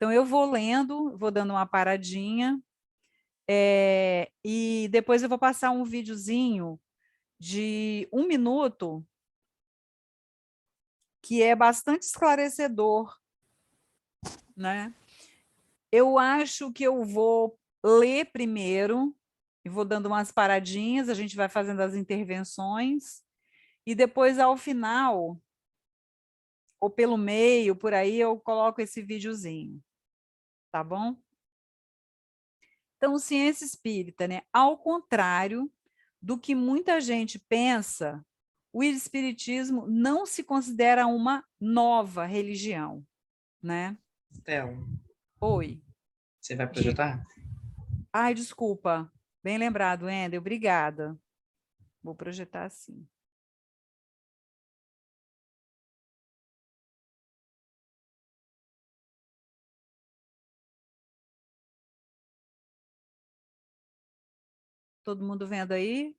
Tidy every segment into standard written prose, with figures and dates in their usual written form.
Então, eu vou lendo, vou dando uma paradinha, e depois eu vou passar um videozinho de 1 minuto, que é bastante esclarecedor, né? Eu acho que eu vou ler primeiro, e vou dando umas paradinhas, a gente vai fazendo as intervenções, e depois, ao final, ou pelo meio, por aí, eu coloco esse videozinho, tá bom? Então, ciência espírita, né? Ao contrário do que muita gente pensa, o espiritismo não se considera uma nova religião, né? Estela, Oi, você vai diga. projetar? Ai, desculpa. Bem lembrado, Ender, obrigada. Vou projetar assim. Todo mundo vendo aí?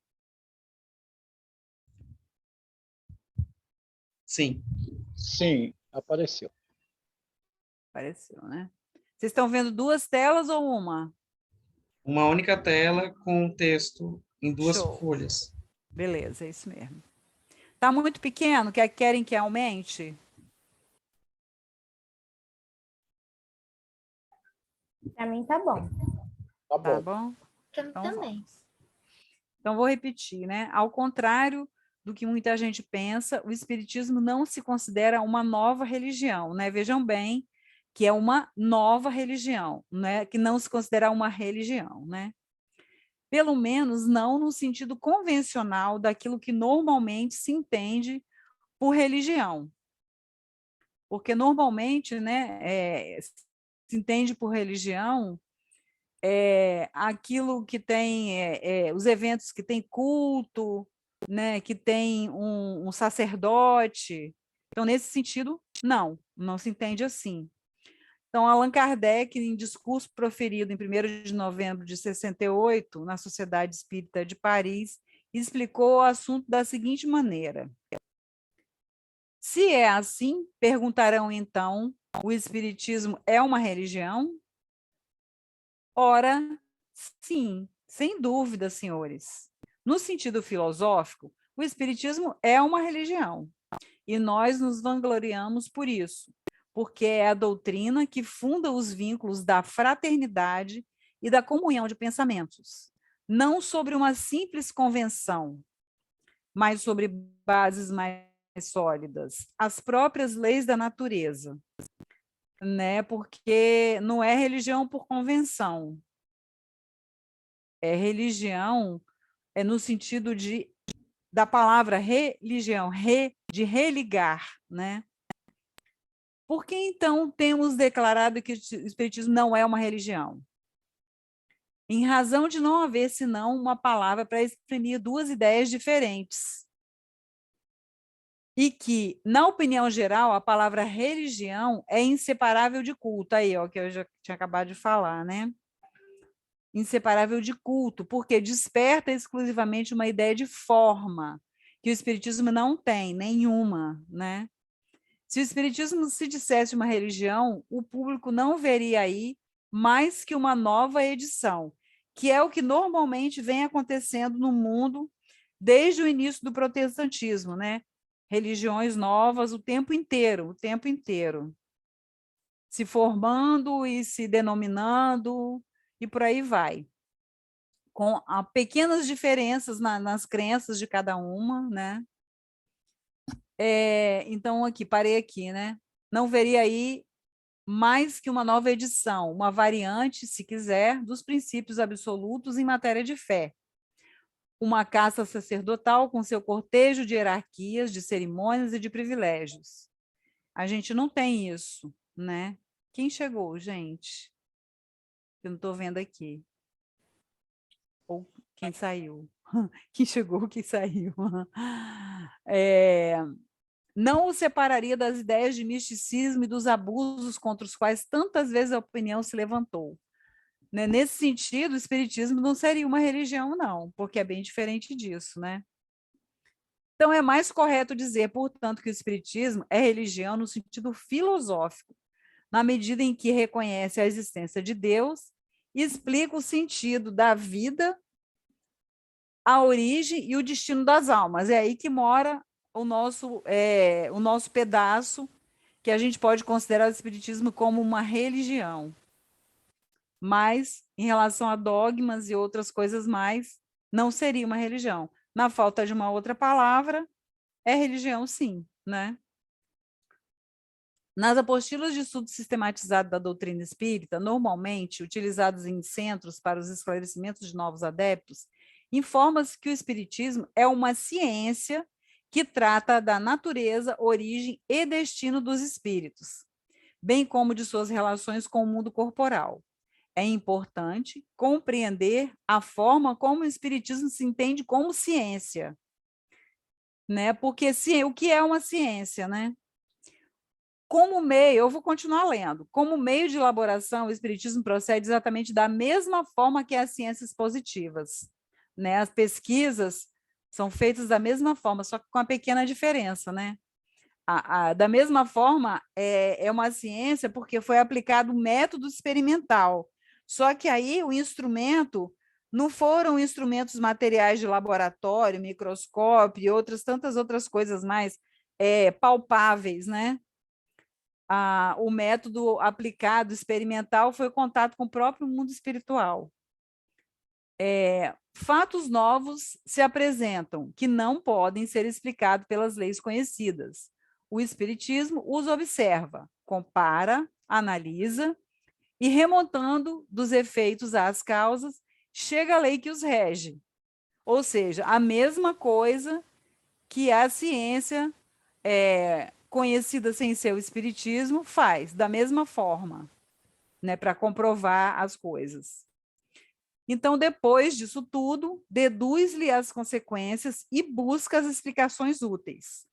Sim. Sim, apareceu. Apareceu, né? Vocês estão vendo 2 telas ou uma? Uma única tela com o texto em 2 Show. folhas. Beleza, é isso mesmo. Tá muito pequeno? Querem que aumente? Para mim tá bom. Tá Tá bom. bom? Para mim Então também. vamos. Então vou repetir, né? Ao contrário do que muita gente pensa, o espiritismo não se considera uma nova religião, né? Vejam bem que é uma nova religião, né? Que não se considera uma religião, né? Pelo menos não no sentido convencional daquilo que normalmente se entende por religião. Porque normalmente, né, se entende por religião aquilo que tem, os eventos que tem culto, né, que tem um sacerdote. Então, nesse sentido, não se entende assim. Então, Allan Kardec, em discurso proferido em 1º de novembro de 68, na Sociedade Espírita de Paris, explicou o assunto da seguinte maneira: se é assim, perguntarão então, o Espiritismo é uma religião? Ora, sim, sem dúvida, senhores. No sentido filosófico, o Espiritismo é uma religião, e nós nos vangloriamos por isso, porque é a doutrina que funda os vínculos da fraternidade e da comunhão de pensamentos, não sobre uma simples convenção, mas sobre bases mais sólidas, as próprias leis da natureza, né? Porque não é religião por convenção, é religião no sentido da palavra religião, de religar, né? Por que, então, temos declarado que o Espiritismo não é uma religião? Em razão de não haver, senão, uma palavra para exprimir 2 ideias diferentes. E que, na opinião geral, a palavra religião é inseparável de culto. Aí, ó, que eu já tinha acabado de falar, né? Inseparável de culto, porque desperta exclusivamente uma ideia de forma, que o Espiritismo não tem, nenhuma, né? Se o Espiritismo se dissesse uma religião, o público não veria aí mais que uma nova edição, que é o que normalmente vem acontecendo no mundo desde o início do protestantismo, né? Religiões novas o tempo inteiro, se formando e se denominando, e por aí vai, com pequenas diferenças nas crenças de cada uma, né? Então, aqui, parei aqui, né? Não veria aí mais que uma nova edição, uma variante, se quiser, dos princípios absolutos em matéria de fé. Uma caça sacerdotal com seu cortejo de hierarquias, de cerimônias e de privilégios. A gente não tem isso, né? Quem chegou, gente? Eu não estou vendo aqui. Ou quem saiu? Quem chegou, quem saiu? Não o separaria das ideias de misticismo e dos abusos contra os quais tantas vezes a opinião se levantou. Né? Nesse sentido, o espiritismo não seria uma religião, não, porque é bem diferente disso, né? Então, é mais correto dizer, portanto, que o espiritismo é religião no sentido filosófico, na medida em que reconhece a existência de Deus, explica o sentido da vida, a origem e o destino das almas. É aí que mora o nosso pedaço, que a gente pode considerar o Espiritismo como uma religião. Mas, em relação a dogmas e outras coisas mais, não seria uma religião. Na falta de uma outra palavra, é religião, sim, né? Nas apostilas de estudo sistematizado da doutrina espírita, normalmente utilizados em centros para os esclarecimentos de novos adeptos, informa-se que o espiritismo é uma ciência que trata da natureza, origem e destino dos espíritos, bem como de suas relações com o mundo corporal. É importante compreender a forma como o espiritismo se entende como ciência, né? Porque o que é uma ciência, né? Como meio, eu vou continuar lendo, como meio de elaboração, o espiritismo procede exatamente da mesma forma que as ciências positivas, né? As pesquisas são feitas da mesma forma, só que com uma pequena diferença, né? Da mesma forma, é uma ciência porque foi aplicado o método experimental, só que aí o instrumento não foram instrumentos materiais de laboratório, microscópio e outras tantas outras coisas mais palpáveis, né? O método aplicado, experimental, foi o contato com o próprio mundo espiritual. Fatos novos se apresentam, que não podem ser explicados pelas leis conhecidas. O Espiritismo os observa, compara, analisa e, remontando dos efeitos às causas, chega à lei que os rege. Ou seja, a mesma coisa que a ciência conhecida sem ser o espiritismo, faz da mesma forma, né, para comprovar as coisas. Então, depois disso tudo, deduz-lhe as consequências e busca as explicações úteis.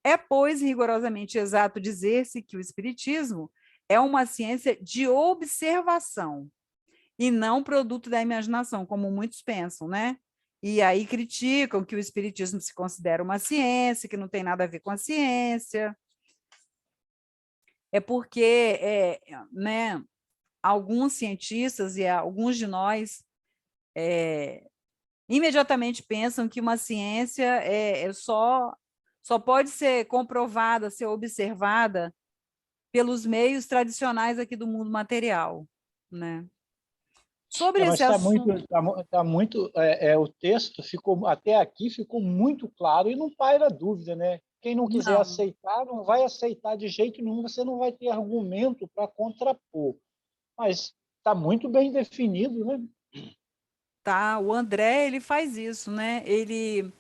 É, pois, rigorosamente exato dizer-se que o espiritismo é uma ciência de observação e não produto da imaginação, como muitos pensam, né? E aí criticam que o espiritismo se considera uma ciência, que não tem nada a ver com a ciência. É porque, né, alguns cientistas e alguns de nós imediatamente pensam que uma ciência só pode ser comprovada, ser observada pelos meios tradicionais aqui do mundo material, né? Sobre Mas esse está muito, assunto... tá muito o texto ficou até aqui ficou muito claro e não paira dúvida, né? Quem não quiser Não, aceitar, não vai aceitar de jeito nenhum, você não vai ter argumento para contrapor. Mas está muito bem definido, né? tá? O André, ele faz isso, né? Ele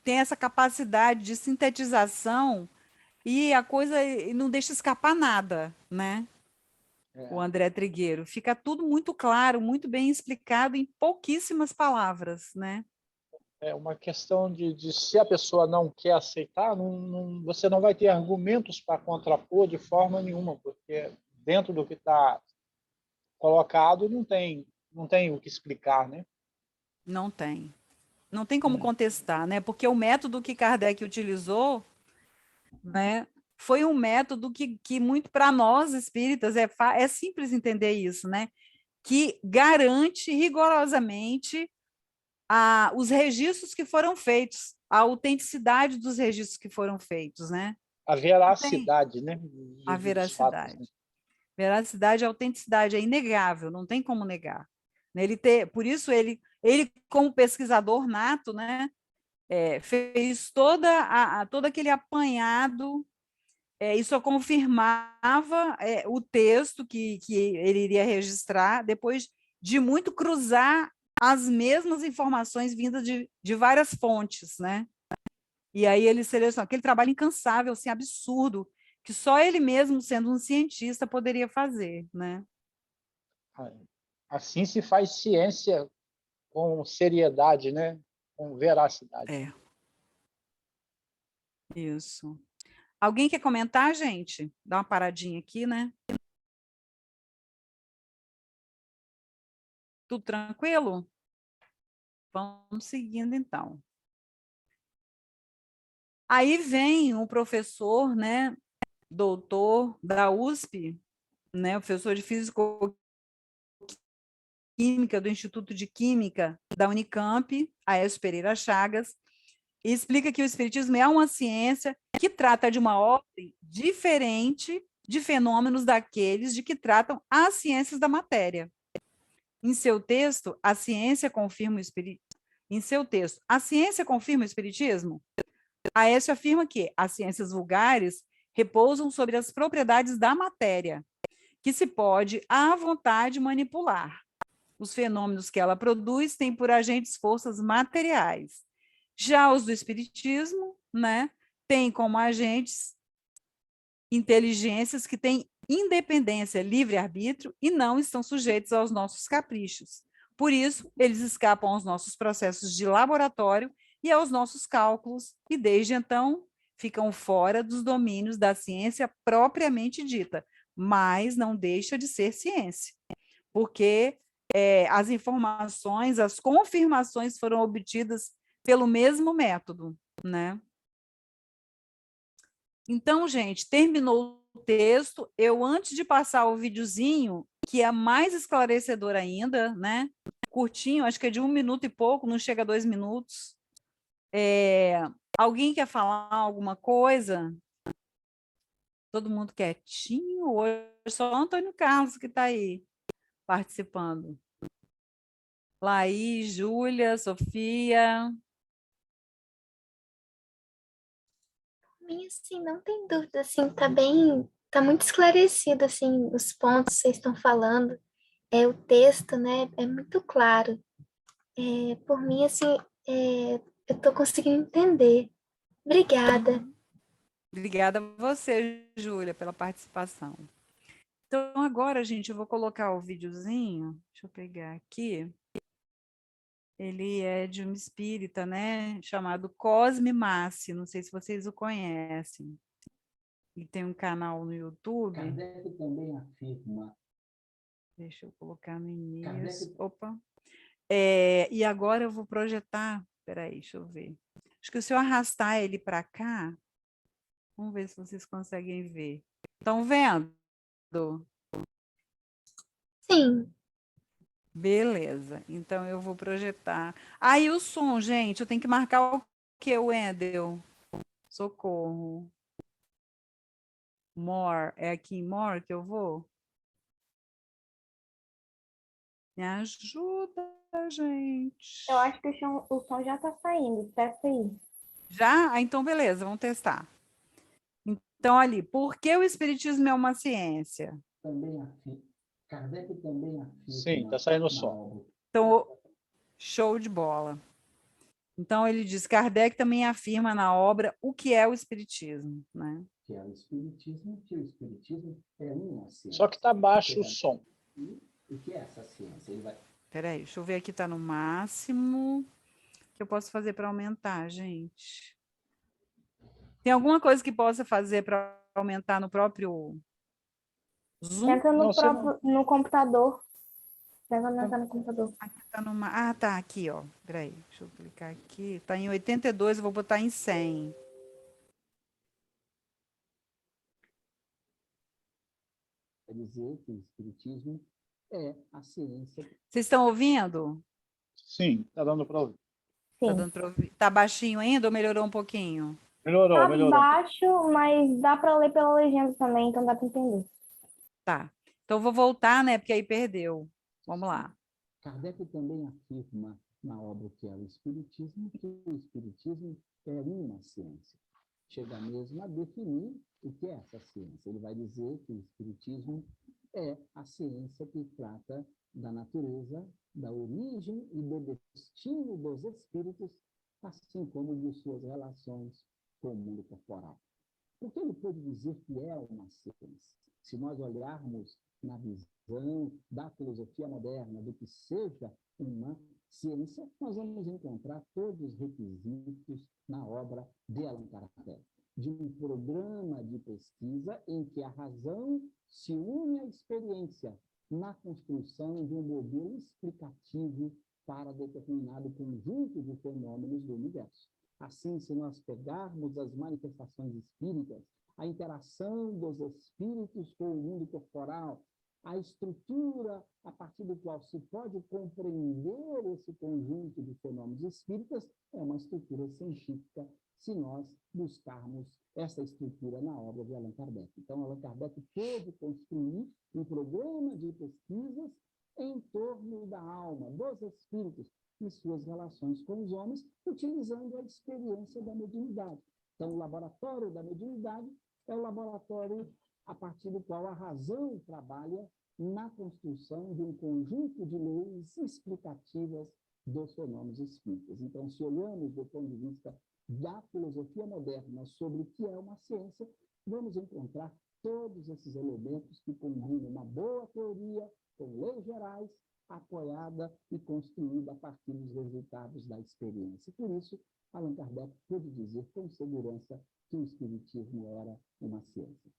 tem essa capacidade de sintetização e a coisa não deixa escapar nada, né? O É, André Trigueiro. Fica tudo muito claro, muito bem explicado em pouquíssimas palavras, né? é uma questão de se a pessoa não quer aceitar, você não vai ter argumentos para contrapor de forma nenhuma, porque dentro do que está colocado não tem o que explicar, né? Não tem. Não tem como contestar, né? Porque o método que Kardec utilizou, né, foi um método que muito para nós espíritas é simples entender isso, né? Que garante rigorosamente os registros que foram feitos, a autenticidade dos registros que foram feitos, né? A Não tem veracidade, né, a dos fatos, veracidade. né? Veracidade e autenticidade é inegável, não tem como negar. Por isso ele como pesquisador nato, né, fez todo aquele apanhado, isso confirmava o texto que ele iria registrar, depois de muito cruzar as mesmas informações vindas de várias fontes, né? E aí ele selecionou aquele trabalho incansável, assim, absurdo, que só ele mesmo, sendo um cientista, poderia fazer, né? Assim se faz ciência com seriedade, né? Com veracidade. É, isso. Alguém quer comentar, gente? Dá uma paradinha aqui, né? Tudo tranquilo? Vamos seguindo, então. Aí vem o professor, né, doutor da USP, né, professor de Físico-Química do Instituto de Química da Unicamp, Aécio Pereira Chagas, e explica que o Espiritismo é uma ciência que trata de uma ordem diferente de fenômenos daqueles de que tratam as ciências da matéria. Em seu texto, a ciência confirma o Espiritismo. Em seu texto, a ciência confirma o Espiritismo? Aécio afirma que as ciências vulgares repousam sobre as propriedades da matéria, que se pode, à vontade, manipular. Os fenômenos que ela produz têm por agentes forças materiais. Já os do Espiritismo, né, têm como agentes inteligências que têm independência, livre-arbítrio e não estão sujeitos aos nossos caprichos. Por isso, eles escapam aos nossos processos de laboratório e aos nossos cálculos, e desde então ficam fora dos domínios da ciência propriamente dita, mas não deixa de ser ciência, porque as informações, as confirmações foram obtidas pelo mesmo método, né? Então, gente, terminou o texto. Eu, antes de passar o videozinho, que é mais esclarecedor ainda, né? Curtinho, acho que é de 1 minuto e pouco, não chega a 2 minutos. Alguém quer falar alguma coisa? Todo mundo quietinho hoje, só o Antônio Carlos que está aí participando. Laís, Júlia, Sofia. Mim, assim, não tem dúvida, assim, tá muito esclarecido, assim, os pontos que vocês estão falando. O texto, né, é muito claro. Por mim, assim, eu tô conseguindo entender. Obrigada. Obrigada a você, Júlia, pela participação. Então, agora, gente, eu vou colocar o videozinho. Deixa eu pegar aqui. Ele é de um espírita, né? Chamado Cosme Massi. Não sei se vocês o conhecem. Ele tem um canal no YouTube. Kardec também afirma. Deixa eu colocar no início. Opa. E agora eu vou projetar. Espera aí, deixa eu ver. Acho que se eu arrastar ele para cá, vamos ver se vocês conseguem ver. Estão vendo? Sim, Beleza. Então eu vou projetar. Aí o som, gente, eu tenho que marcar o que, Wendel? Socorro. More. É aqui em More que eu vou? Me ajuda, gente. eu acho que o som já tá saindo, testa aí. Já? Ah, então beleza, vamos testar. Então, ali, por que o Espiritismo é uma ciência? Também afirma. Kardec também afirma. Sim, está saindo o som. obra. Então, show de bola. Então, ele diz, Kardec também afirma na obra o que é o Espiritismo, né? Que é o Espiritismo, que o Espiritismo é uma ciência. Só que está baixo o som. E o que é essa ciência? Ele vai... Peraí, deixa eu ver aqui, está no máximo. O que eu posso fazer para aumentar, gente? Tem alguma coisa que possa fazer para aumentar no próprio Zoom? Entra Não, você no computador. Vai aumentar no computador. Aqui tá numa... Ah, tá, aqui, ó. Peraí, deixa eu clicar aqui. Está em 82, eu vou botar em 100. Quer dizer que o Espiritismo é a ciência. Vocês estão ouvindo? Sim, está dando para ouvir. Tá Sim. dando para ouvir? Tá baixinho ainda ou melhorou um pouquinho? Melhorou, Tá melhorou. baixo, mas dá para ler pela legenda também, então dá para entender. Tá. Então eu vou voltar, né? Porque aí perdeu. Vamos lá. Kardec também afirma na obra que é o Espiritismo, que o Espiritismo é uma ciência. Chega mesmo a definir o que é essa ciência. Ele vai dizer que o Espiritismo é a ciência que trata da natureza, da origem e do destino dos espíritos, assim como de suas relações com o mundo corporal. Por que ele pode dizer que é uma ciência? Se nós olharmos na visão da filosofia moderna do que seja uma ciência, nós vamos encontrar todos os requisitos na obra de Allan Kardec, de um programa de pesquisa em que a razão se une à experiência na construção de um modelo explicativo para determinado conjunto de fenômenos do universo. Assim, se nós pegarmos as manifestações espíritas, a interação dos espíritos com o mundo corporal, a estrutura a partir do qual se pode compreender esse conjunto de fenômenos espíritas, é uma estrutura científica, se nós buscarmos essa estrutura na obra de Allan Kardec. Então, Allan Kardec pôde construir um programa de pesquisas em torno da alma, dos espíritos e suas relações com os homens, utilizando a experiência da mediunidade. Então, o laboratório da mediunidade é o laboratório a partir do qual a razão trabalha na construção de um conjunto de leis explicativas dos fenômenos espíritas. Então, se olhamos do ponto de vista da filosofia moderna sobre o que é uma ciência, vamos encontrar todos esses elementos que combinam uma boa teoria com leis gerais, apoiada e construída a partir dos resultados da experiência. Por isso, Allan Kardec pôde dizer com segurança que o espiritismo era uma ciência.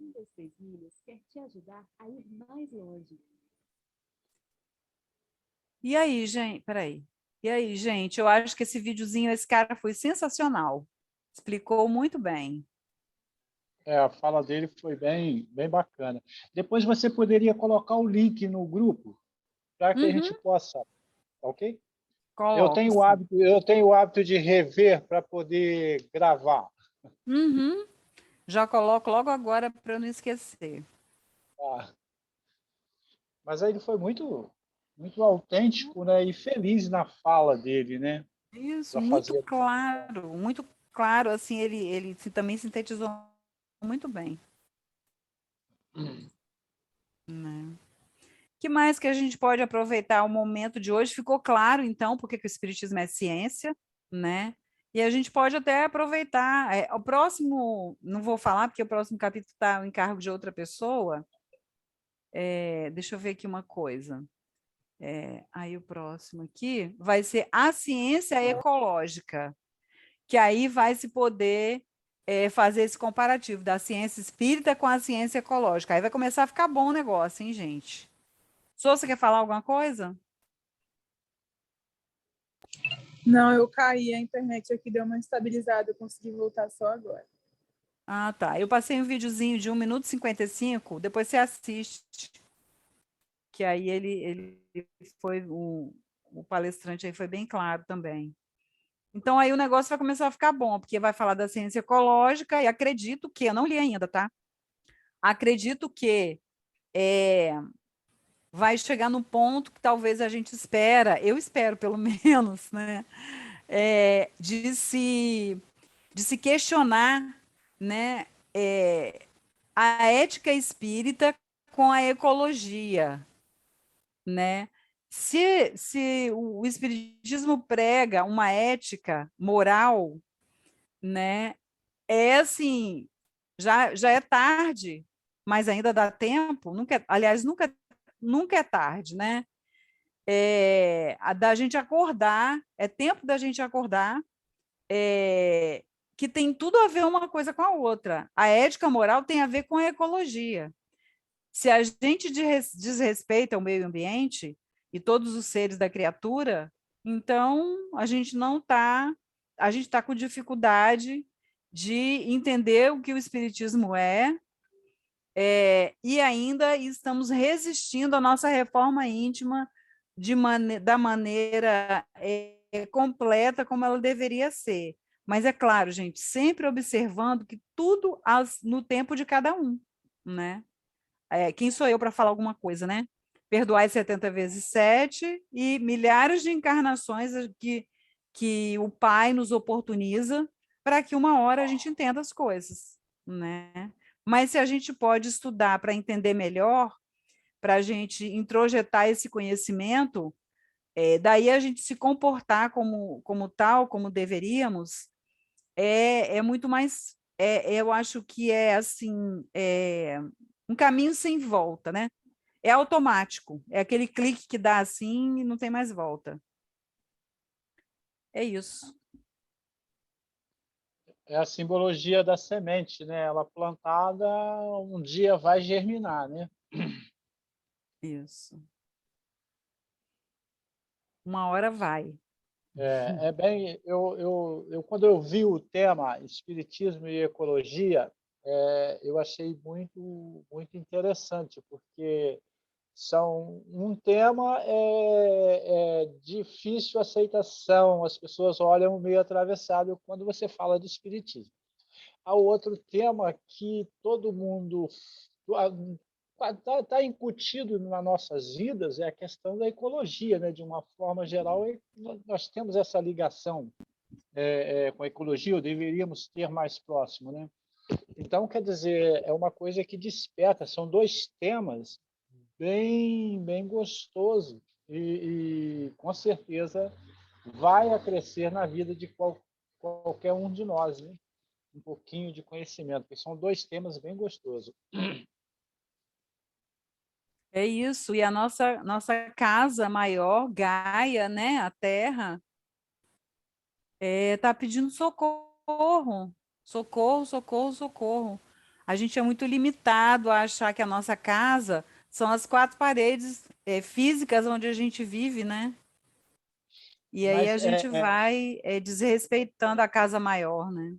Um dos 6 milhas quer te ajudar a ir mais longe. E aí, gente, peraí. E aí, gente, eu acho que esse videozinho, esse cara foi sensacional. Explicou muito bem. A fala dele foi bem bacana. Depois você poderia colocar o link no grupo para que a gente possa, ok? Eu tenho o hábito de rever para poder gravar. Já coloco logo agora para eu não esquecer. Mas aí ele foi muito autêntico, né, e feliz na fala dele, né? Isso, muito claro, assim, ele também sintetizou muito bem. Né? Que mais que a gente pode aproveitar o momento de hoje? Ficou claro, então, porque que o espiritismo é ciência, né? E a gente pode até aproveitar. O próximo, não vou falar, porque o próximo capítulo está em cargo de outra pessoa. Deixa eu ver aqui uma coisa. Aí o próximo aqui vai ser a ciência ecológica, que aí vai se poder fazer esse comparativo da ciência espírita com a ciência ecológica. Aí vai começar a ficar bom o negócio, hein, gente? Sô, você quer falar alguma coisa? Não, eu caí, a internet aqui deu uma estabilizada, eu consegui voltar só agora. Ah, tá. Eu passei um videozinho de 1 minuto e 55, depois você assiste. Que aí ele foi, o palestrante aí foi bem claro também. Então, aí o negócio vai começar a ficar bom, porque vai falar da ciência ecológica, e acredito que, eu não li ainda, tá? Acredito que vai chegar no ponto que talvez a gente espera, eu espero pelo menos, né? De se questionar, né? A ética espírita com a ecologia, né? Se o espiritismo prega uma ética moral, né? Assim, já é tarde, mas ainda dá tempo. Aliás, nunca é tarde, né? Da gente acordar, é tempo da gente acordar, que tem tudo a ver uma coisa com a outra. A ética moral tem a ver com a ecologia. Se a gente desrespeita o meio ambiente e todos os seres da criatura, então a gente está com dificuldade de entender o que o espiritismo e ainda estamos resistindo à nossa reforma íntima da maneira completa como ela deveria ser. Mas é claro, gente, sempre observando que tudo no tempo de cada um, né? Quem sou eu para falar alguma coisa, né? Perdoai 70 vezes 7 e milhares de encarnações que o Pai nos oportuniza para que uma hora a gente entenda as coisas, né? Mas se a gente pode estudar para entender melhor, para a gente introjetar esse conhecimento, daí a gente se comportar como tal, como deveríamos, é muito mais, eu acho que assim, um caminho sem volta, né? É automático, é aquele clique que dá assim e não tem mais volta. É isso. É a simbologia da semente, né? Ela plantada, um dia vai germinar, né? Isso. Uma hora vai. É bem, quando eu vi o tema Espiritismo e Ecologia, eu achei muito interessante, porque são um tema difícil aceitação, as pessoas olham meio atravessado quando você fala de Espiritismo. Há outro tema que todo mundo está incutido nas nossas vidas, é a questão da ecologia, né? De uma forma geral, nós temos essa ligação com a ecologia, ou deveríamos ter mais próximo, né? Então, quer dizer, é uma coisa que desperta, são dois temas bem gostosos e com certeza vai acrescer na vida de qualquer um de nós, né? Um pouquinho de conhecimento, porque são dois temas bem gostosos. É isso, e a nossa casa maior, Gaia, né, a Terra, está pedindo socorro, socorro, socorro, socorro. A gente é muito limitado a achar que a nossa casa são as quatro paredes físicas onde a gente vive, né? E aí Mas a gente vai desrespeitando a casa maior, né?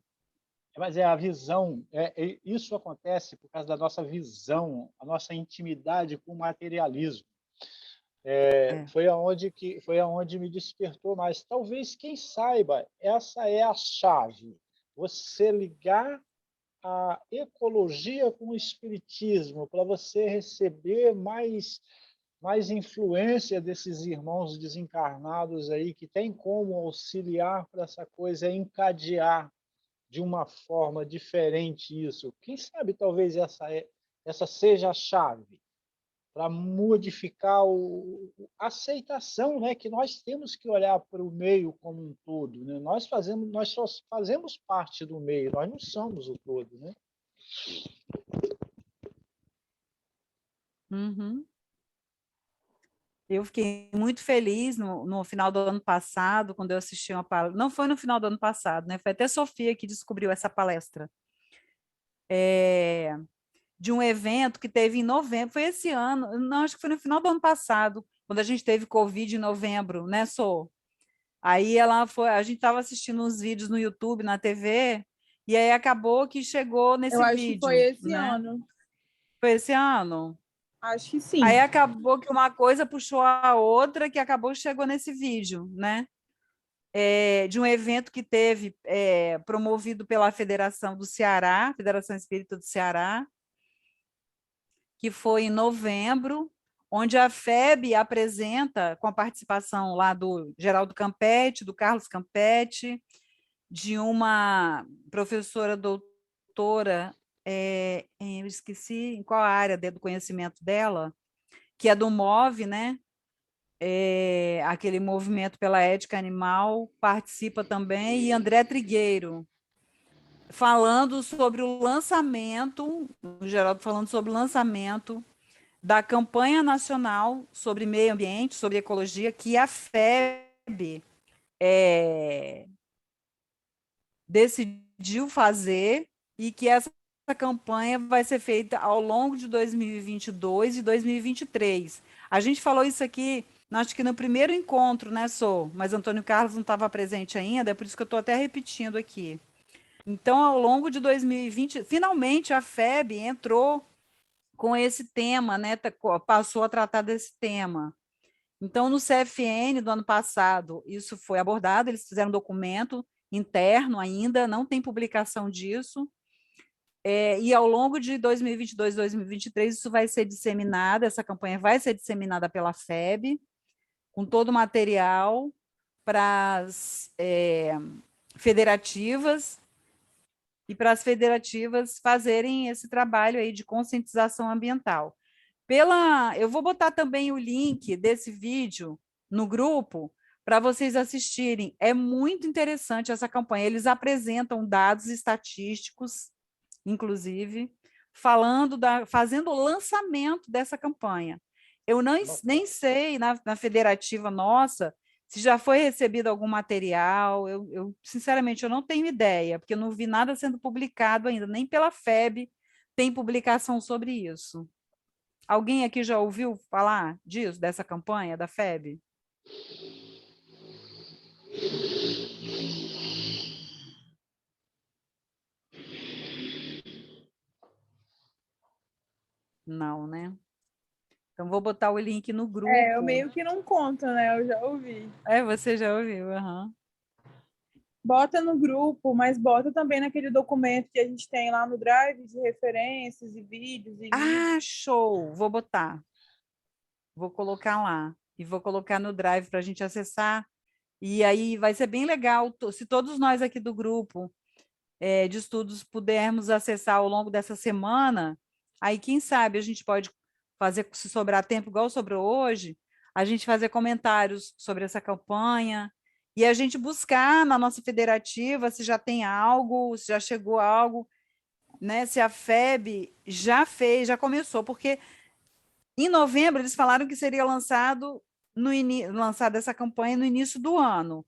mas é a visão, isso acontece por causa da nossa visão, a nossa intimidade com o materialismo. Foi aonde me despertou mais. Talvez, quem saiba, essa é a chave. Você ligar a ecologia com o espiritismo para você receber mais influência desses irmãos desencarnados aí que tem como auxiliar para essa coisa encadear de uma forma diferente isso. Quem sabe talvez essa seja a chave para modificar a aceitação, né? Que nós temos que olhar para o meio como um todo, né? Nós só fazemos parte do meio, nós não somos o todo, né? Uhum. Eu fiquei muito feliz no final do ano passado, quando eu assisti uma palestra. Não foi no final do ano passado, né? Foi até Sofia que descobriu essa palestra. De um evento que teve em novembro, foi esse ano, não, acho que foi no final do ano passado, quando a gente teve Covid em novembro, né, Sô? Aí a gente estava assistindo uns vídeos no YouTube, na TV, e aí acabou que chegou Eu nesse acho que foi vídeo, esse né? ano. Foi esse ano. Acho que Aí sim. acabou que uma coisa puxou a outra, que acabou que chegou nesse vídeo, né? De um evento que teve promovido pela Federação do Ceará, Federação Espírita do Ceará, que foi em novembro, onde a FEB apresenta, com a participação lá do Geraldo Campetti, do Carlos Campetti, de uma professora doutora, eu esqueci em qual área do conhecimento dela, que é do MOVE, né? Aquele movimento pela ética animal, participa também, e André Trigueiro, falando sobre o lançamento, o Geraldo falando sobre o lançamento da campanha nacional sobre meio ambiente, sobre ecologia, que a FEB decidiu fazer e que essa campanha vai ser feita ao longo de 2022 e 2023. A gente falou isso aqui, acho que no primeiro encontro, né, Sô? Mas Antônio Carlos não estava presente ainda, é por isso que eu estou até repetindo aqui. Então, ao longo de 2020, finalmente a FEB entrou com esse tema, né, passou a tratar desse tema. Então, no CFN do ano passado, isso foi abordado, eles fizeram um documento interno ainda, não tem publicação disso, e ao longo de 2022 e 2023, isso vai ser disseminado, essa campanha vai ser disseminada pela FEB, com todo o material para as federativas, e para as federativas fazerem esse trabalho aí de conscientização ambiental. Eu vou botar também o link desse vídeo no grupo para vocês assistirem. É muito interessante essa campanha. Eles apresentam dados estatísticos, inclusive, fazendo o lançamento dessa campanha. Eu nem sei, na federativa nossa, se já foi recebido algum material. Sinceramente, eu não tenho ideia, porque eu não vi nada sendo publicado ainda, nem pela FEB tem publicação sobre isso. Alguém aqui já ouviu falar disso, dessa campanha da FEB? Não, né? Então, vou botar o link no grupo. Eu meio que não conto, né? Eu já ouvi. Você já ouviu, aham. Bota no grupo, mas bota também naquele documento que a gente tem lá no Drive de referências e vídeos e guias. Show! Vou botar. Vou colocar lá. E vou colocar no Drive para a gente acessar. E aí vai ser bem legal se todos nós aqui do grupo de estudos pudermos acessar ao longo dessa semana. Aí, quem sabe, a gente pode fazer, se sobrar tempo, igual sobrou hoje, a gente fazer comentários sobre essa campanha e a gente buscar na nossa federativa se já tem algo, se já chegou algo, né? Se a FEB já fez, já começou, porque em novembro eles falaram que seria lançado lançada essa campanha no início do ano.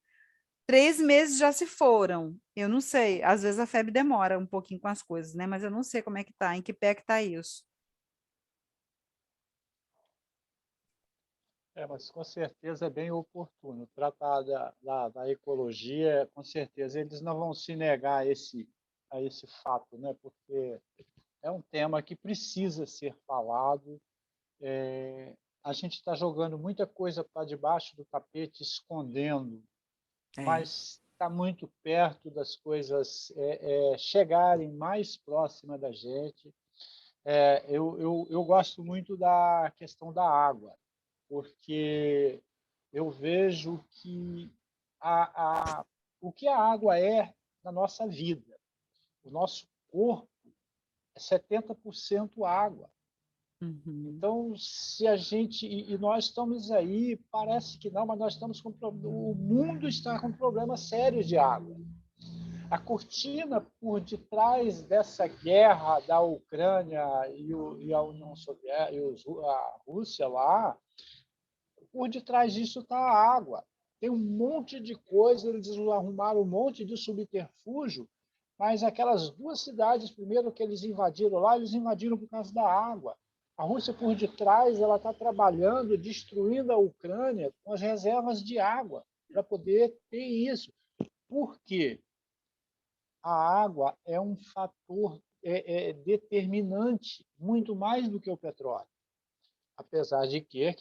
3 meses já se foram. Eu não sei, às vezes a FEB demora um pouquinho com as coisas, né? Mas eu não sei como é que tá, em que pé que tá isso. Mas com certeza é bem oportuno. Tratar da ecologia, com certeza eles não vão se negar a esse fato, né? Porque é um tema que precisa ser falado. A gente está jogando muita coisa para debaixo do tapete, escondendo, mas está muito perto das coisas chegarem mais próxima da gente. Eu gosto muito da questão da água, porque eu vejo que o que a água é na nossa vida. O nosso corpo é 70% água. Uhum. Então, se a gente... E nós estamos aí, parece que não, mas nós estamos com... O mundo está com problemas sérios de água. A cortina por detrás dessa guerra da Ucrânia e a União Soviética, e a Rússia lá, por detrás disso está a água. Tem um monte de coisa, eles arrumaram um monte de subterfúgio, mas aquelas 2 cidades, primeiro que eles invadiram lá, eles invadiram por causa da água. A Rússia, por detrás, ela está trabalhando, destruindo a Ucrânia com as reservas de água, para poder ter isso. Por quê? A água é um fator determinante, muito mais do que o petróleo. Apesar de que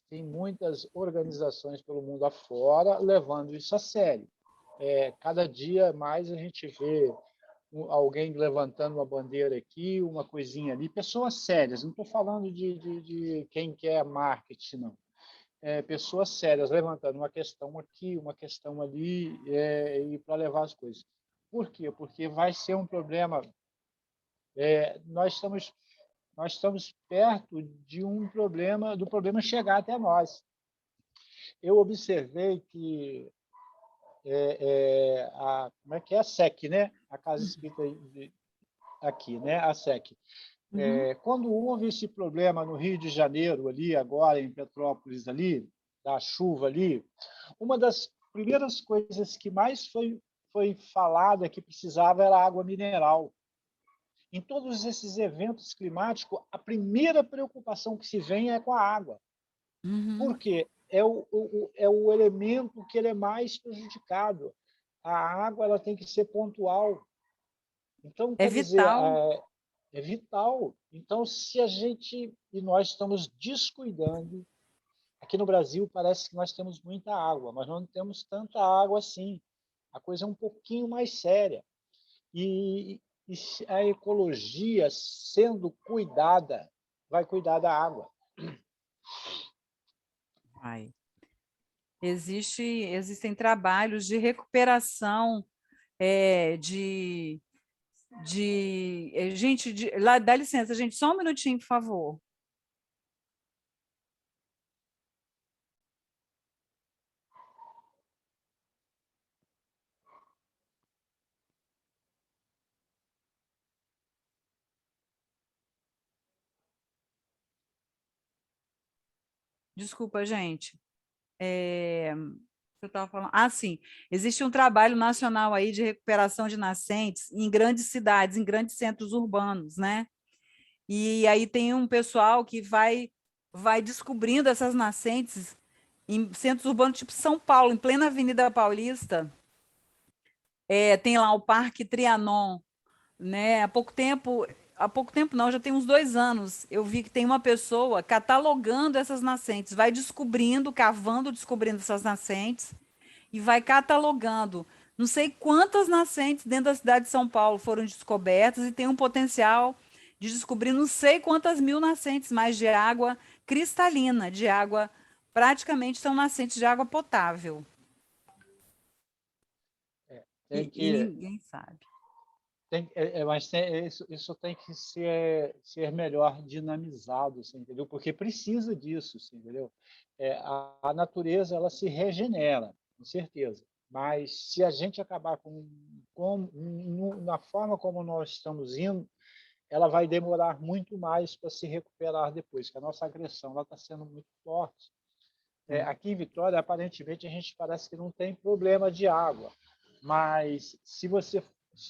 tem muitas organizações pelo mundo afora levando isso a sério. Cada dia mais a gente vê alguém levantando uma bandeira aqui, uma coisinha ali, pessoas sérias, não estou falando de quem quer marketing, não. Pessoas sérias levantando uma questão aqui, uma questão ali, e para levar as coisas. Por quê? Porque vai ser um problema. Nós estamos perto de do problema chegar até nós. Eu observei que como é que é a SEC, né? A Casa Espírita aqui, né? A SEC. Quando houve esse problema no Rio de Janeiro, ali agora em Petrópolis, ali da chuva ali, uma das primeiras coisas que mais foi falada que precisava era água mineral. Em todos esses eventos climáticos, a primeira preocupação que se vem é com a água. Uhum. Por quê? É o elemento que ele é mais prejudicado. A água ela tem que ser pontual. Então, quer dizer, vital. é vital. Então, se a gente... E nós estamos descuidando. Aqui no Brasil, parece que nós temos muita água, mas não temos tanta água assim. A coisa é um pouquinho mais séria. E a ecologia, sendo cuidada, vai cuidar da água. Vai. Existem trabalhos de recuperação gente, dá licença, gente, só um minutinho, por favor. Desculpa, gente. Eu estava falando. Sim, existe um trabalho nacional aí de recuperação de nascentes em grandes cidades, em grandes centros urbanos, né? E aí tem um pessoal que vai descobrindo essas nascentes em centros urbanos, tipo São Paulo, em plena Avenida Paulista, tem lá o Parque Trianon, né? Há pouco tempo não, já tem uns 2 anos, eu vi que tem uma pessoa catalogando essas nascentes, vai descobrindo, cavando, descobrindo essas nascentes, e vai catalogando. Não sei quantas nascentes dentro da cidade de São Paulo foram descobertas e tem um potencial de descobrir não sei quantas mil nascentes mais de água cristalina, de água, praticamente são nascentes de água potável. Tem E que, ninguém sabe. mas isso tem que ser melhor dinamizado, você entendeu? Porque precisa disso, você entendeu? A natureza ela se regenera, com certeza. Mas se a gente acabar na forma como nós estamos indo, ela vai demorar muito mais para se recuperar depois, que a nossa agressão está sendo muito forte. Aqui em Vitória, aparentemente, a gente parece que não tem problema de água, mas se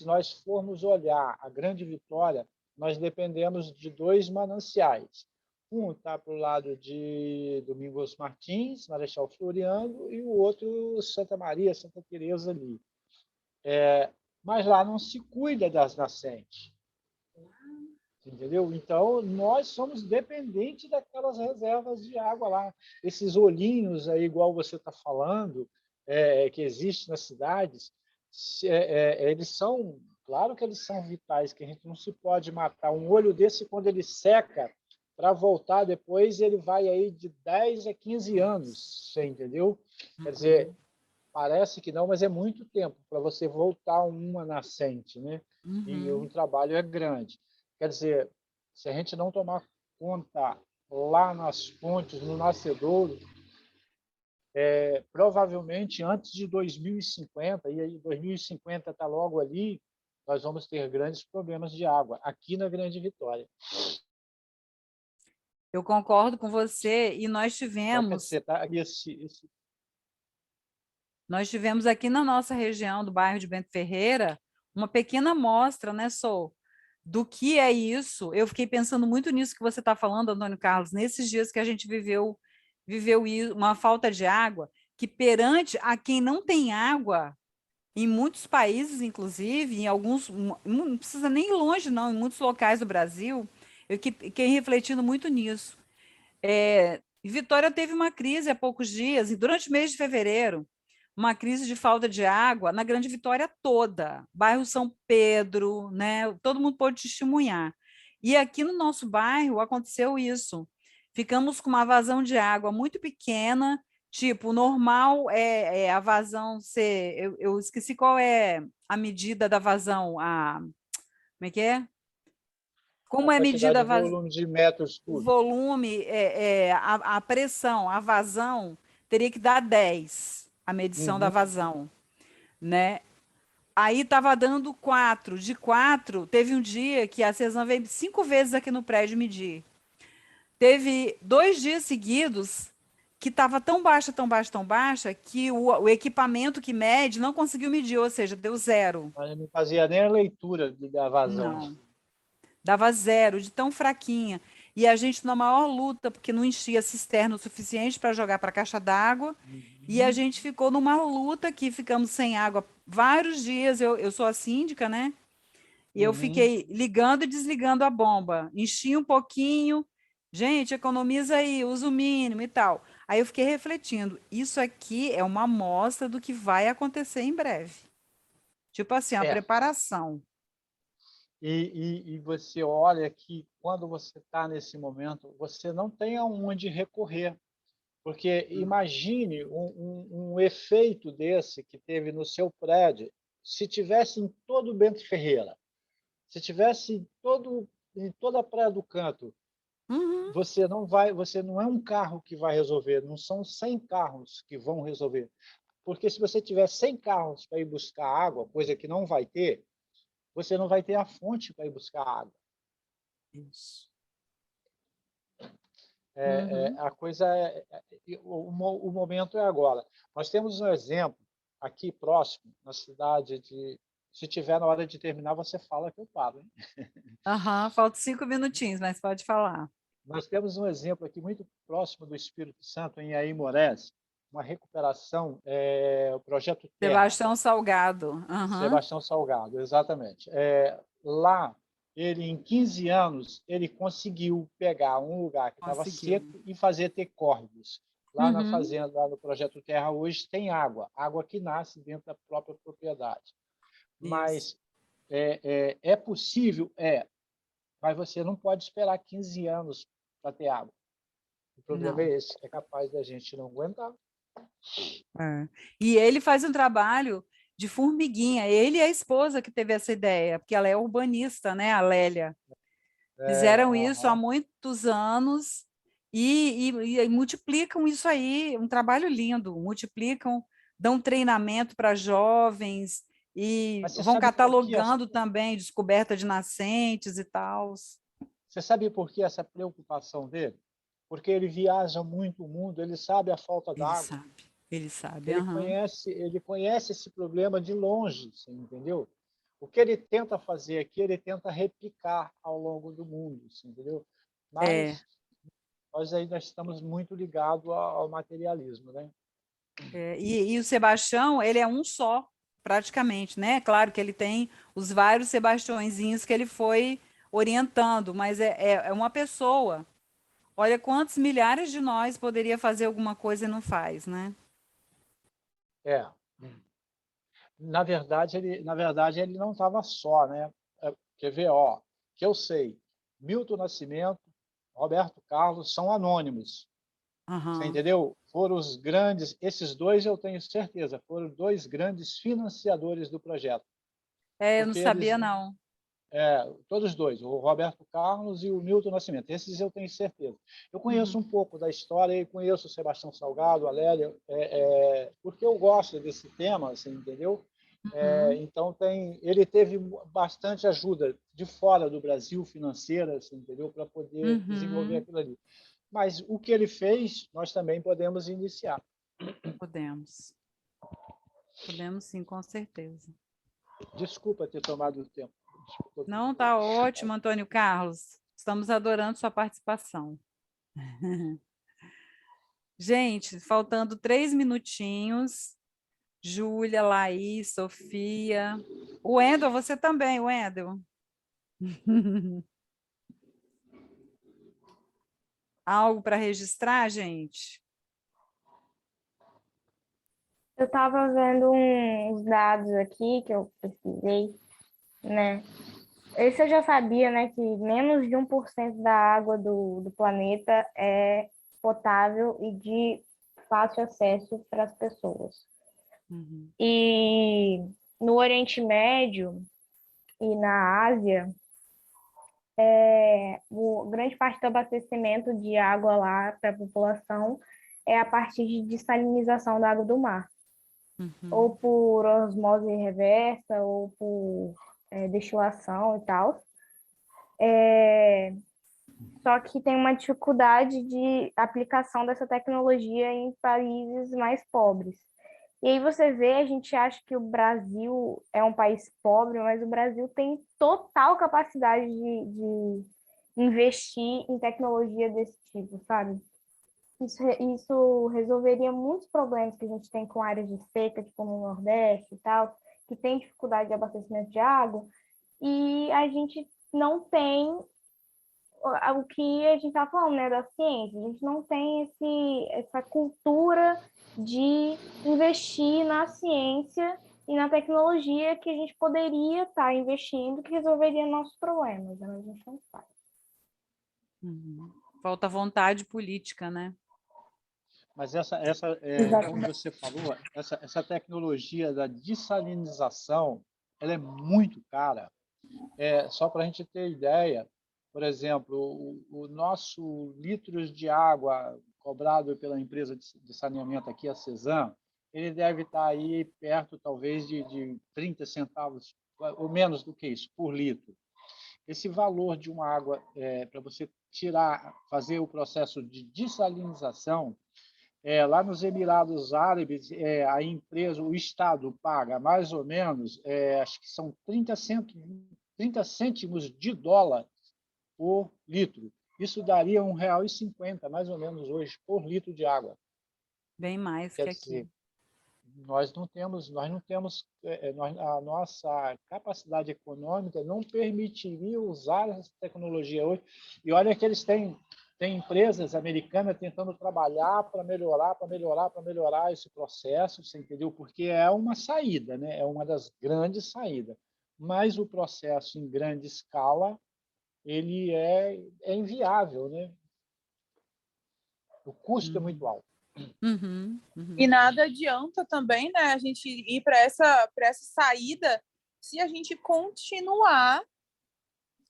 nós formos olhar a Grande Vitória, nós dependemos de 2 mananciais. Um está para o lado de Domingos Martins, Marechal Floriano, e o outro Santa Maria, Santa Teresa ali. Mas lá não se cuida das nascentes. Entendeu? Então, nós somos dependentes daquelas reservas de água lá. Esses olhinhos, aí, igual você está falando, que existem nas cidades, eles são, claro que eles são vitais, que a gente não se pode matar. Um olho desse, quando ele seca, para voltar depois, ele vai aí de 10 a 15 anos, você entendeu? Quer dizer, parece que não, mas é muito tempo para você voltar uma nascente, né? E o trabalho é grande. Quer dizer, se a gente não tomar conta lá nas fontes, no nascedouro, provavelmente antes de 2050, e aí 2050 está logo ali, nós vamos ter grandes problemas de água, aqui na Grande Vitória. Eu concordo com você, e nós Então, quer tivemos, dizer, tá, nós tivemos aqui na nossa região do bairro de Bento Ferreira uma pequena amostra, né, Sol, do que é isso. Eu fiquei pensando muito nisso que você está falando, Antônio Carlos, nesses dias que a gente viveu uma falta de água, que perante a quem não tem água, em muitos países, inclusive, em alguns, não precisa nem ir longe, não, em muitos locais do Brasil, eu fiquei refletindo muito nisso. Vitória teve uma crise há poucos dias, e durante o mês de fevereiro, uma crise de falta de água na Grande Vitória toda, bairro São Pedro, né? Todo mundo pôde testemunhar. E aqui no nosso bairro aconteceu isso. Ficamos com uma vazão de água muito pequena, tipo, o normal é a vazão ser. Eu esqueci qual é a medida da vazão. Como é que é? a Como é medida quantidade a de vazão? volume de metros O cúbicos. volume, a pressão, a vazão, teria que dar 10, a medição da vazão, né? Aí estava dando 4. De 4, teve um dia que a Cezan veio 5 vezes aqui no prédio medir. Teve 2 dias seguidos que estava tão baixa, tão baixa, tão baixa, que o equipamento que mede não conseguiu medir, ou seja, deu 0. Mas não fazia nem a leitura da vazão. Não. Dava 0, de tão fraquinha. E a gente na maior luta, porque não enchia a cisterna o suficiente para jogar para a caixa d'água. E a gente ficou numa luta que ficamos sem água vários dias. Eu sou a síndica, né? E eu fiquei ligando e desligando a bomba. Enchi um pouquinho. Gente, economiza aí, usa o mínimo e tal. Aí eu fiquei refletindo. Isso aqui é uma amostra do que vai acontecer em breve. Tipo assim, a É, preparação. e você olha que quando você está nesse momento, você não tem aonde recorrer. Porque imagine um efeito desse que teve no seu prédio, se tivesse em todo o Bento Ferreira, se tivesse em toda a Praia do Canto, Uhum. você não é um carro que vai resolver, não são 100 carros que vão resolver. Porque se você tiver 100 carros para ir buscar água, coisa que não vai ter, você não vai ter a fonte para ir buscar água. Isso. Uhum. A coisa o momento é agora. Nós temos um exemplo aqui próximo, na cidade de. Se tiver na hora de terminar, você fala que eu paro. Hein? Aham, faltam 5 minutinhos, mas pode falar. Nós temos um exemplo aqui muito próximo do Espírito Santo, em Aimorés, uma recuperação, o projeto Terra. Sebastião Salgado. Aham. Sebastião Salgado, exatamente. Lá, ele, em 15 anos, ele conseguiu pegar um lugar que estava Conseguiu. seco e fazer ter córregos. Lá na Uhum. fazenda, lá no Projeto Terra, hoje tem água que nasce dentro da própria propriedade. Mas é possível? Mas você não pode esperar 15 anos para ter água. O problema Não. é esse, é capaz da gente não aguentar. É. E ele faz um trabalho de formiguinha. Ele e a esposa que teve essa ideia, porque ela é urbanista, né, a Lélia. Fizeram isso há Aham. muitos anos e multiplicam isso aí, um trabalho lindo. Multiplicam, dão treinamento para jovens e Mas você vão sabe por que catalogando também descoberta de nascentes e tal. você sabe por que essa preocupação dele? Porque ele viaja muito o mundo, ele sabe a falta Ele d'água. sabe, ele sabe. Ele Aham. conhece esse problema de longe, você entendeu? O que ele tenta fazer aqui, ele tenta replicar ao longo do mundo, você entendeu? É. Mas nós ainda estamos muito ligados ao materialismo, né? E o Sebastião, ele é um só, praticamente, né? Claro que ele tem os vários Sebastiõezinhos que ele foi orientando, mas é uma pessoa. Olha quantos milhares de nós poderia fazer alguma coisa e não faz, né? É. Na verdade, ele não estava só, né? Quer ver, ó, que eu sei, Milton Nascimento, Roberto Carlos são anônimos. Você Aham. entendeu? Foram os grandes, esses dois eu tenho certeza, foram dois grandes financiadores do projeto. Eu não Porque sabia, não. todos dois, o Roberto Carlos e o Milton Nascimento, esses eu tenho certeza. Eu conheço Uhum. um pouco da história e conheço o Sebastião Salgado, a Lélia, porque eu gosto desse tema, assim, entendeu? Uhum. Então, ele teve bastante ajuda de fora do Brasil, financeira, assim, entendeu? Para poder desenvolver Uhum. aquilo ali. Mas o que ele fez, nós também podemos iniciar. Podemos. Podemos sim, com certeza. Desculpa ter tomado o tempo. Desculpa. Não, tá ótimo, Antônio Carlos. Estamos adorando sua participação. Gente, faltando 3 minutinhos. Júlia, Laís, Sofia. O Wendel, você também, Wendel. Algo para registrar, gente? Eu estava vendo uns dados aqui que eu pesquisei, né? Esse eu já sabia, né, que menos de 1% da água do planeta é potável e de fácil acesso para as pessoas. Uhum. E no Oriente Médio e na Ásia, grande parte do abastecimento de água lá para a população é a partir de dessalinização da água do mar. Ou Uhum. por osmose reversa, ou por destilação e tal. Só que tem uma dificuldade de aplicação dessa tecnologia em países mais pobres. E aí você vê, a gente acha que o Brasil é um país pobre, mas o Brasil tem total capacidade de investir em tecnologia desse tipo, sabe? Isso resolveria muitos problemas que a gente tem com áreas de seca, tipo no Nordeste e tal, que tem dificuldade de abastecimento de água, e a gente não tem o que a gente está falando, né, da ciência. A gente não tem essa cultura de investir na ciência e na tecnologia que a gente poderia estar investindo, que resolveria nossos problemas, mas a gente não faz. Uhum. Falta vontade política, né? Mas como Exatamente. você falou, essa tecnologia da dessalinização, ela é muito cara. Só para a gente ter ideia, por exemplo, o nosso litros de água cobrado pela empresa de saneamento aqui, a Cesan, ele deve estar aí perto, talvez, de 30 centavos, ou menos do que isso, por litro. Esse valor de uma água, para você fazer o processo de dessalinização, lá nos Emirados Árabes, a empresa, o Estado paga mais ou menos, acho que são 30 cêntimos de dólar por litro. Isso daria R$ 1,50, mais ou menos hoje, por litro de água. Bem mais Quer que dizer, aqui. nós não temos, a nossa capacidade econômica não permitiria usar essa tecnologia hoje. E olha que eles têm empresas americanas tentando trabalhar para melhorar esse processo, você entendeu? Porque é uma saída, né? É uma das grandes saídas. Mas o processo em grande escala, ele é inviável, né? O custo é muito alto. Uhum, E uhum. nada adianta também, né, a gente ir para essa saída se a gente continuar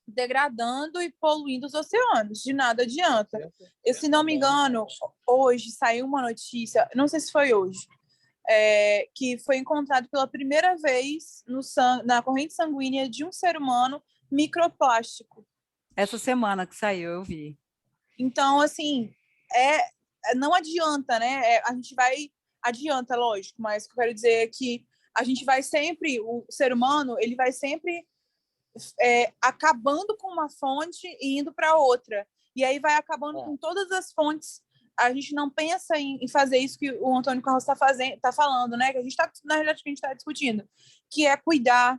degradando e poluindo os oceanos. De nada adianta. E, se não me engano, hoje saiu uma notícia, não sei se foi hoje, que foi encontrado pela primeira vez na corrente sanguínea de um ser humano microplástico. Essa semana que saiu, eu vi. Então, assim, não adianta, né? A gente vai... Adianta, lógico, mas o que eu quero dizer é que a gente vai sempre... O ser humano, ele vai sempre acabando com uma fonte e indo para outra. E aí vai acabando com todas as fontes. A gente não pensa em fazer isso que o Antônio Carlos está falando, né? Que a gente está, na realidade, que a gente está discutindo, que é cuidar,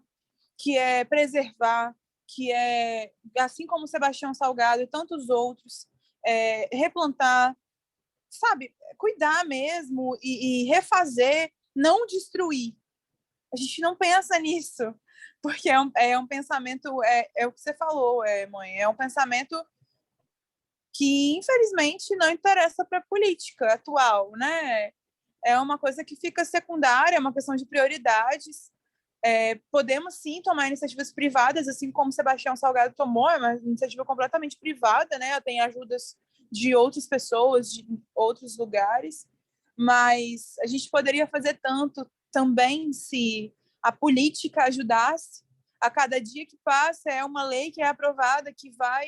que é preservar, que é, assim como o Sebastião Salgado e tantos outros, replantar, sabe? Cuidar mesmo e refazer, não destruir. A gente não pensa nisso, porque é um pensamento, é o que você falou, mãe, é um pensamento que, infelizmente, não interessa para a política atual, né? É uma coisa que fica secundária, é uma questão de prioridades. Podemos, sim, tomar iniciativas privadas, assim como Sebastião Salgado tomou, é uma iniciativa completamente privada, né? Tem ajudas de outras pessoas, de outros lugares, mas a gente poderia fazer tanto também se a política ajudasse. A cada dia que passa é uma lei que é aprovada,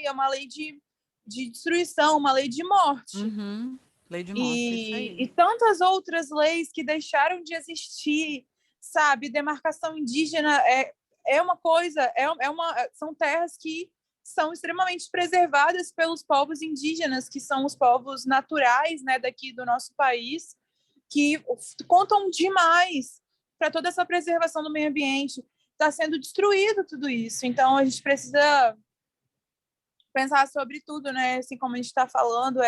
é uma lei de destruição, uma lei de morte. Uhum. Lei de morte, isso aí. E tantas outras leis que deixaram de existir, sabe? Demarcação indígena é uma coisa, são terras que são extremamente preservadas pelos povos indígenas, que são os povos naturais, né, daqui do nosso país, que contam demais para toda essa preservação do meio ambiente. Está sendo destruído tudo isso. Então, a gente precisa pensar sobre tudo, né? Assim como a gente está falando,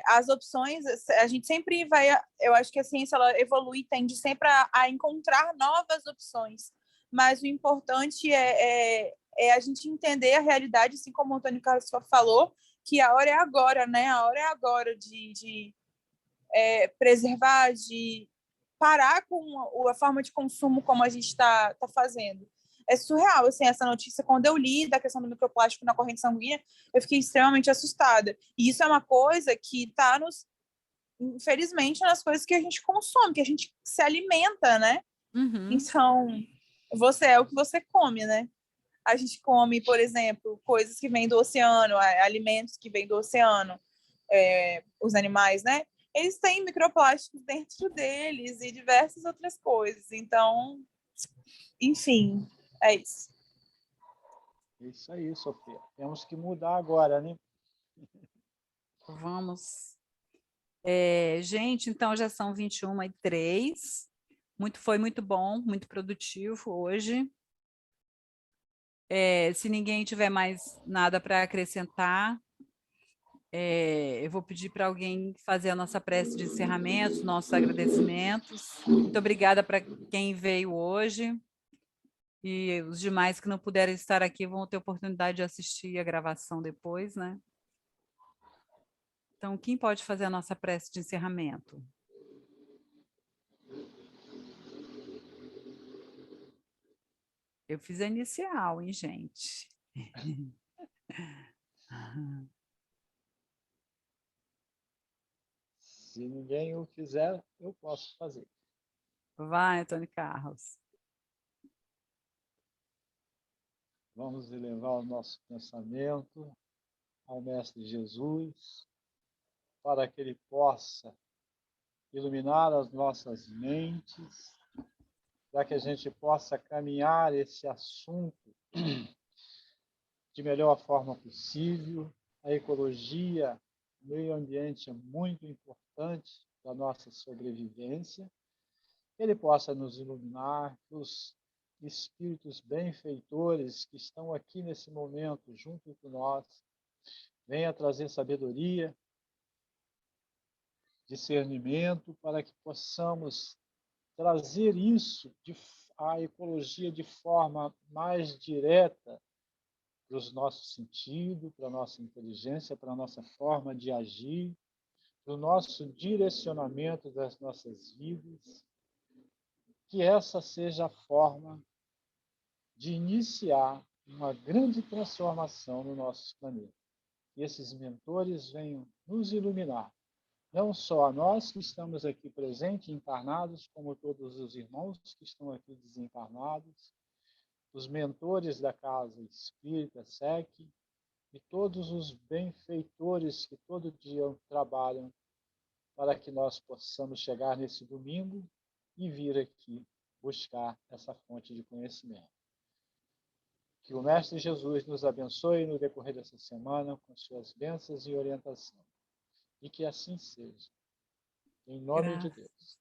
as opções, a gente sempre vai... Eu acho que a ciência ela evolui, tende sempre a encontrar novas opções. Mas o importante é a gente entender a realidade, assim como o Antônio Carlos falou, que a hora é agora, né? A hora é agora de preservar, de parar com a forma de consumo como a gente está fazendo. É surreal, assim, essa notícia, quando eu li da questão do microplástico na corrente sanguínea, eu fiquei extremamente assustada. E isso é uma coisa que está infelizmente, nas coisas que a gente consome, que a gente se alimenta, né? Uhum. Então, você é o que você come, né? A gente come, por exemplo, coisas que vêm do oceano, alimentos que vêm do oceano, os animais, né? Eles têm microplásticos dentro deles e diversas outras coisas. Então, enfim, é isso. É isso aí, Sofia. Temos que mudar agora, né? Vamos. Gente, então já são 21h03. Foi muito bom, muito produtivo hoje. Se ninguém tiver mais nada para acrescentar, eu vou pedir para alguém fazer a nossa prece de encerramento, nossos agradecimentos. Muito obrigada para quem veio hoje. E os demais que não puderem estar aqui vão ter oportunidade de assistir a gravação depois, né? Então, quem pode fazer a nossa prece de encerramento? Eu fiz a inicial, hein, gente? Se ninguém o fizer, eu posso fazer. Vai, Antônio Carlos. Vamos elevar o nosso pensamento ao Mestre Jesus, para que ele possa iluminar as nossas mentes, para que a gente possa caminhar esse assunto de melhor forma possível. A ecologia, o meio ambiente é muito importante da nossa sobrevivência, ele possa nos iluminar, que os espíritos benfeitores que estão aqui nesse momento junto com nós venha trazer sabedoria, discernimento, para que possamos trazer isso, a ecologia, de forma mais direta para os nossos sentidos, para a nossa inteligência, para a nossa forma de agir, para o nosso direcionamento das nossas vidas, que essa seja a forma de iniciar uma grande transformação no nosso planeta. E esses mentores venham nos iluminar, não só a nós que estamos aqui presentes, encarnados, como todos os irmãos que estão aqui desencarnados, os mentores da Casa Espírita SEC e todos os benfeitores que todo dia trabalham para que nós possamos chegar nesse domingo e vir aqui buscar essa fonte de conhecimento. Que o Mestre Jesus nos abençoe no decorrer dessa semana com suas bênçãos e orientação. E que assim seja. Em nome de Deus.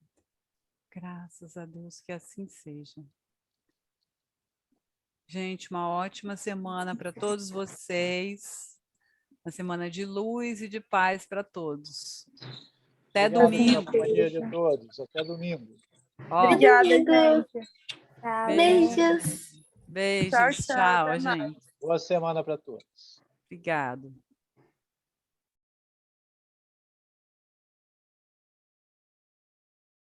Graças a Deus que assim seja. Gente, uma ótima semana para todos vocês. Uma semana de luz e de paz para todos. Até Obrigado domingo. pela companhia de todos. Até domingo. Ó, Obrigada, Domingo. gente. Tchau. Beijos. beijos. Tchau, Tchau, até mais. gente. Boa semana para todos. Obrigado.